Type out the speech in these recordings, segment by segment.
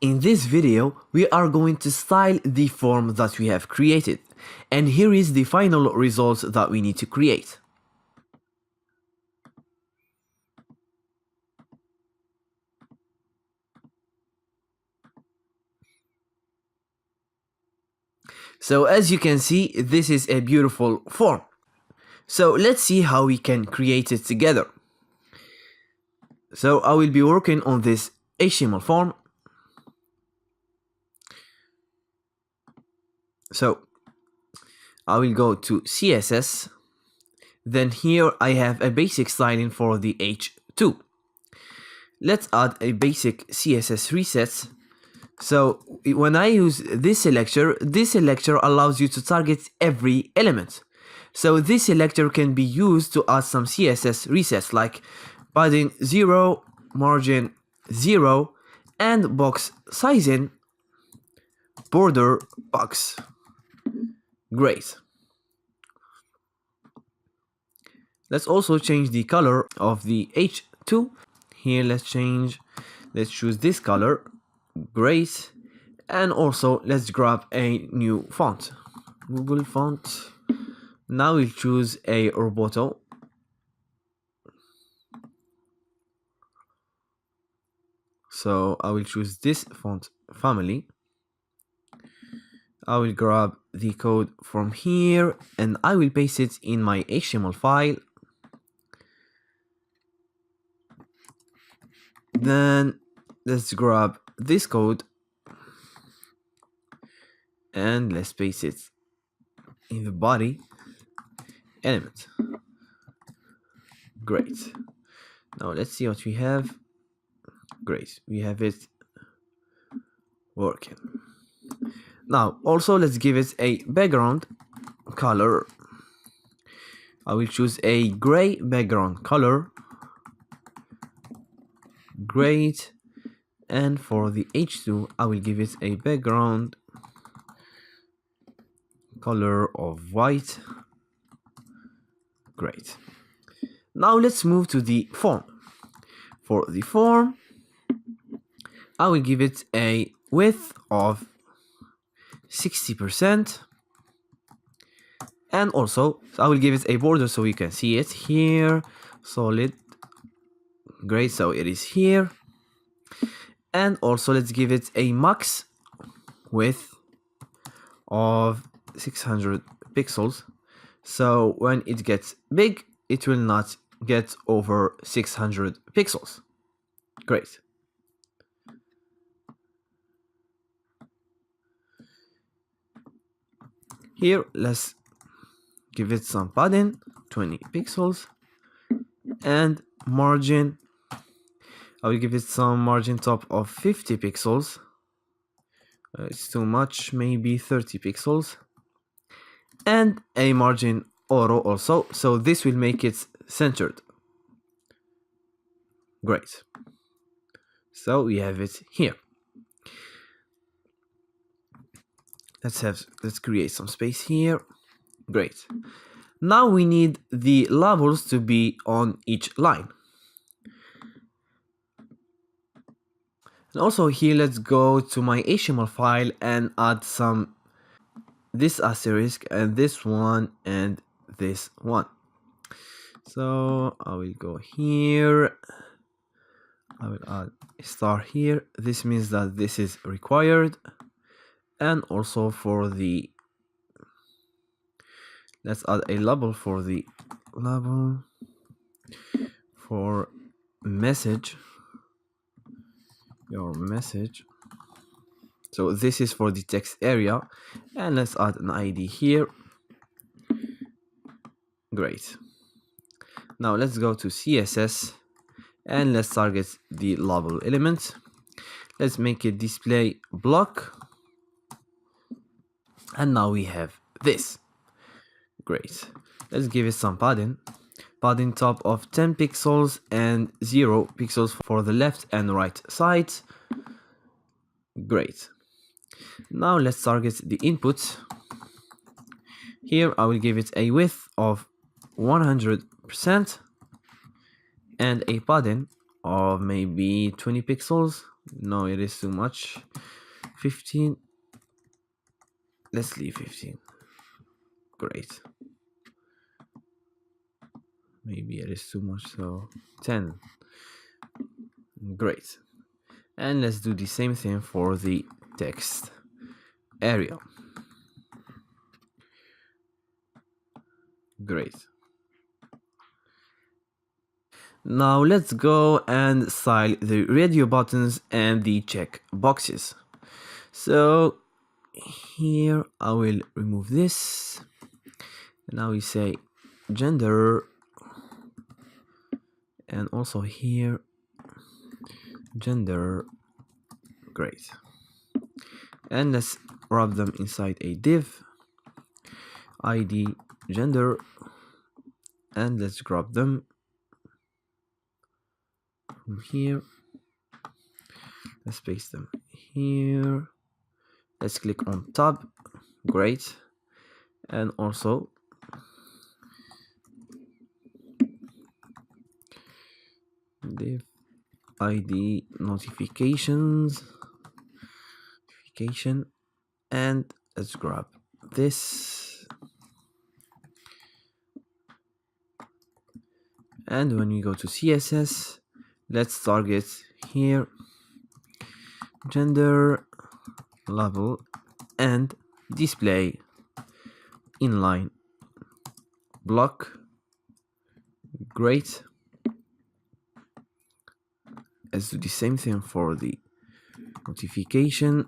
In this video, we are going to style the form that we have created, and here is the final result that we need to create. So as you can see, this is a beautiful form. So let's see how we can create it together. So I will be working on this HTML form. So I will go to CSS. Then here I have a basic styling for the H2. Let's add a basic CSS resets. So when I use this selector allows you to target every element. So this selector can be used to add some CSS resets like padding 0, margin 0, and box sizing border box. Great. Let's also change the color of the H2. Here let's choose this color. Great. And also let's grab a new font. Google font. Now we'll choose a Roboto. So I will choose this font family. I will grab the code from here and I will paste it in my HTML file. Then let's grab this code and let's paste it in the body element. Great. Now let's see what we have. Great, we have it working. Now also let's give it a background color. I will choose a gray background color. Great. And for the H2 I will give it a background color of white. Great. Now let's move to the form. For the form I will give it a width of 60%, and also I will give it a border so you can see it here. Solid. Great, so it is here. And also let's give it a max width of 600 pixels, so when it gets big it will not get over 600 pixels. Great. Here let's give it some padding, 20 pixels, and margin I will give it some margin top of 50 pixels. It's too much, maybe 30 pixels, and a margin auto also, so this will make it centered. Great. So we have it here. Let's create some space here. Great. Now we need the labels to be on each line. And also here let's go to my HTML file and add this asterisk and this one and this one. So I will go here. I will add a star here. This means that this is required. And also for the let's add a label for the label for message, your message. So this is for the text area, and let's add an ID here. Great. Now let's go to CSS and let's target the label element. Let's make it display block. And now we have this. Great. Let's give it some padding. Padding top of 10 pixels and 0 pixels for the left and right sides. Great. Now let's target the input. Here I will give it a width of 100% and a padding of maybe 20 pixels. No, it is too much. 15. Let's leave 15. Great. Maybe it is too much, so 10. Great. And let's do the same thing for the text area. Great. Now let's go and style the radio buttons and the check boxes. So here I will remove this. And now we say gender, and also here gender. Great. And let's wrap them inside a div, id gender, and let's grab them from here. Let's paste them here. Let's click on tab. Great. And also div id notification, and let's grab this. And when we go to CSS, let's target here gender, label, and display inline block. Great. Let's do the same thing for the notification.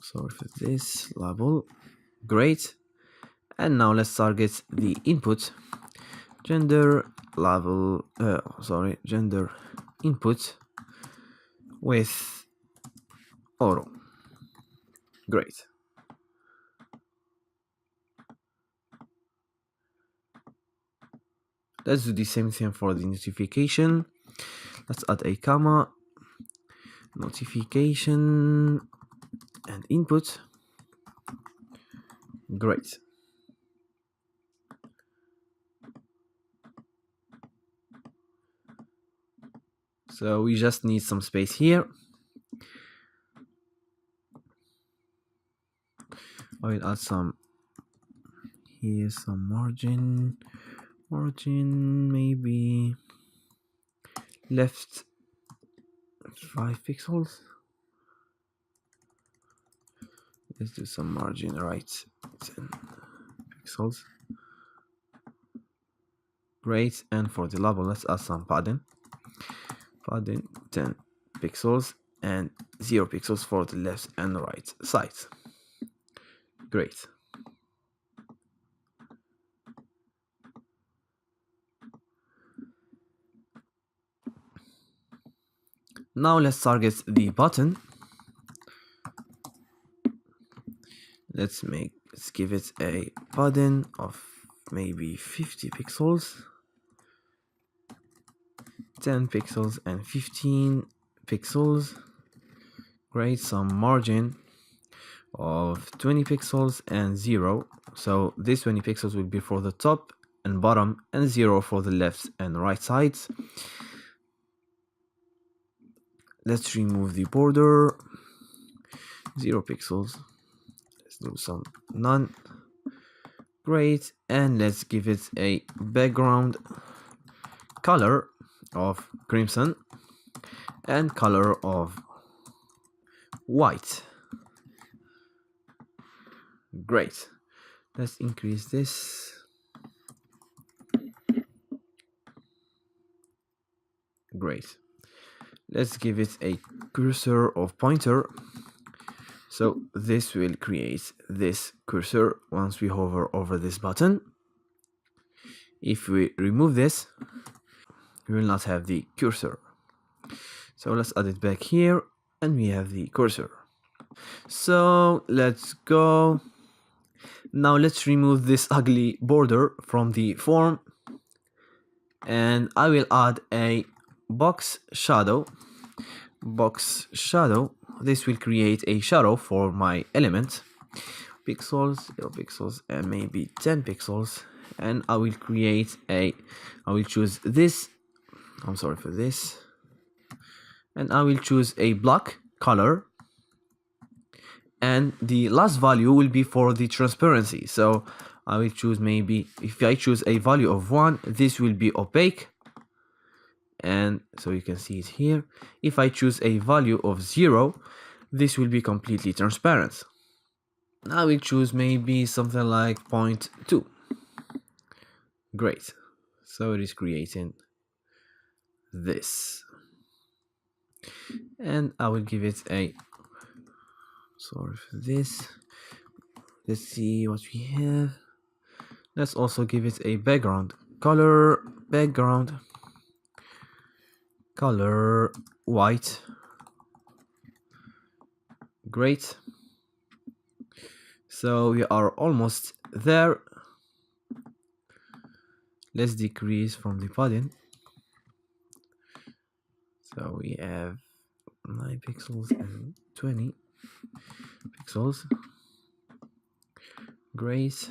Sorry for this label. Great. And now let's target the input gender label. Gender input with auto. Great. Let's do the same thing for the notification. Let's add a comma, notification, and input. Great. So we just need some space here. I will add some here, some margin, maybe left 5 pixels. Let's do some margin right 10 pixels. Great. And for the label, let's add some padding 10 pixels and 0 pixels for the left and right sides. Great. Now let's target the button. Let's give it a padding of maybe 50 pixels, 10 pixels and 15 pixels. Great. Some margin of 20 pixels and 0. So this 20 pixels will be for the top and bottom, and 0 for the left and right sides. Let's remove the border, 0 pixels. Let's do some none. Great. And let's give it a background color of crimson and color of white. Great. Let's increase this. Great. Let's give it a cursor of pointer. So this will create this cursor once we hover over this button. If we remove this, we will not have the cursor. So let's add it back here, and we have the cursor. So let's go. Now let's remove this ugly border from the form, and I will add a box shadow. This will create a shadow for my element. Pixels, 0 pixels, and maybe 10 pixels. And I will choose this. I'm sorry for this. and I will choose a black color, and the last value will be for the transparency. So I will choose, maybe if I choose a value of 1, this will be opaque, and so you can see it here. If I choose a value of 0, this will be completely transparent. I will choose maybe something like 0.2. Great. So it is creating this, and I will give it a, sorry for this, let's see what we have. Let's also give it a background color, white. Great. So we are almost there. Let's decrease from the padding. So we have 9 pixels and 20 pixels. Great.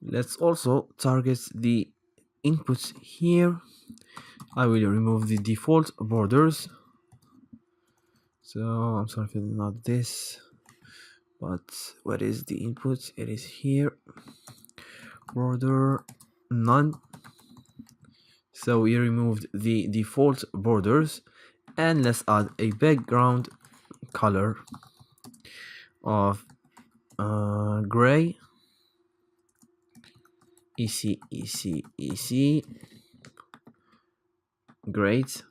Let's also target the inputs here. I will remove the default borders. So I'm sorry for not this, but what is the input? It is here. Border none. So we removed the default borders, and let's add a background color of gray. EC. Great.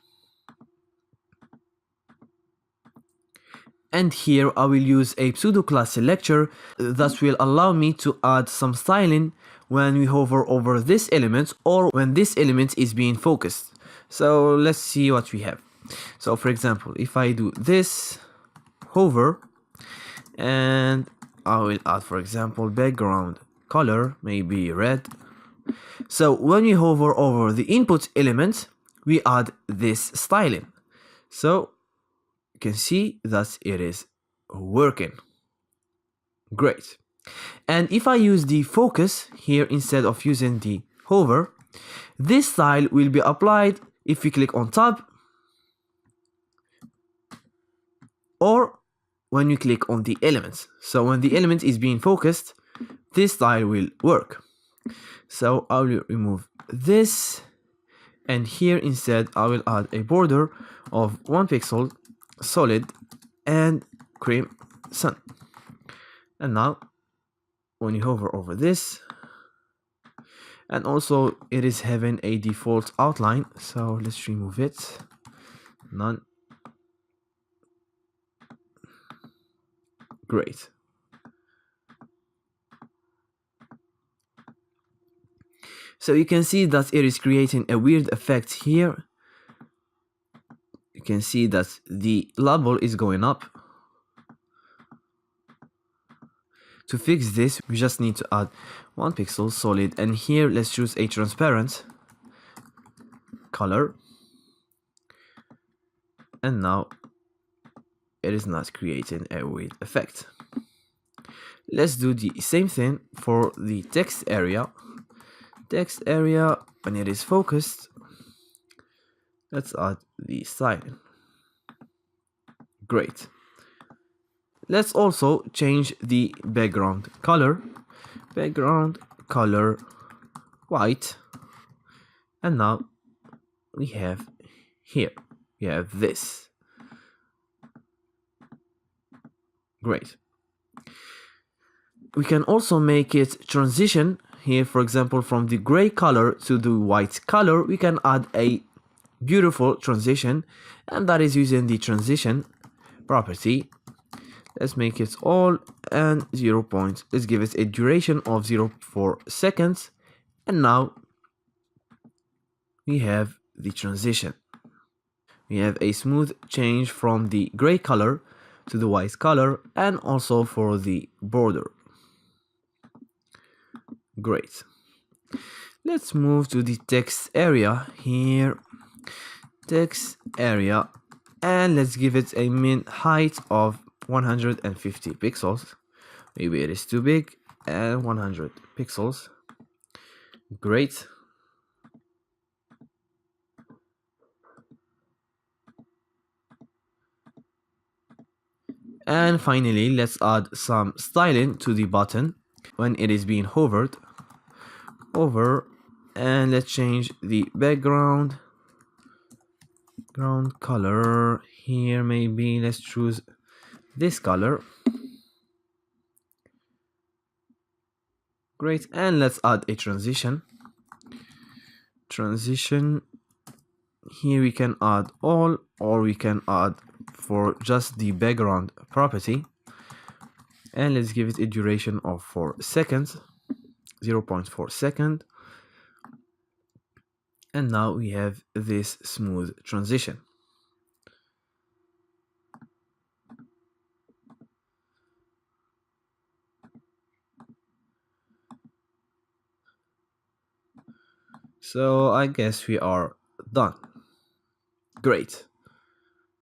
And here I will use a pseudo class selector that will allow me to add some styling when we hover over this element or when this element is being focused. So let's see what we have. So for example, if I do this, hover, and I will add, for example, background color, maybe red. So when we hover over the input element, we add this styling. So you can see that it is working. Great. And if I use the focus here instead of using the hover, this style will be applied if we click on tab or when you click on the element. So when the element is being focused, this style will work. So I will remove this, and here instead I will add a border of 1 pixel, solid, and cream sun. And now when you hover over this, and also it is having a default outline, so let's remove it. None. Great. So you can see that it is creating a weird effect here. You can see that the label is going up. To fix this, we just need to add 1 pixel solid, and here let's choose a transparent color. And now it is not creating a weird effect. Let's do the same thing for the text area. Text area, when it is focused, let's add the styling. Great. Let's also change the background color. Background color white. And now we have here, we have this. Great. We can also make it transition here, for example, from the gray color to the white color. We can add a beautiful transition, and that is using the transition property. Let's make it all and 0 point. Let's give it a duration of 0.4 seconds, and now we have the transition. We have a smooth change from the gray color to the white color, and also for the border. Great. Let's move to the text area here. Text area, and let's give it a min height of 150 pixels. Maybe it is too big, and 100 pixels. Great. And finally, let's add some styling to the button when it is being hovered over, and let's change the background color here. Maybe let's choose this color. Great, and let's add a transition. Here we can add all, or we can add for just the background property, and let's give it a duration of 4 seconds, 0.4 second. And now we have this smooth transition. So I guess we are done. Great.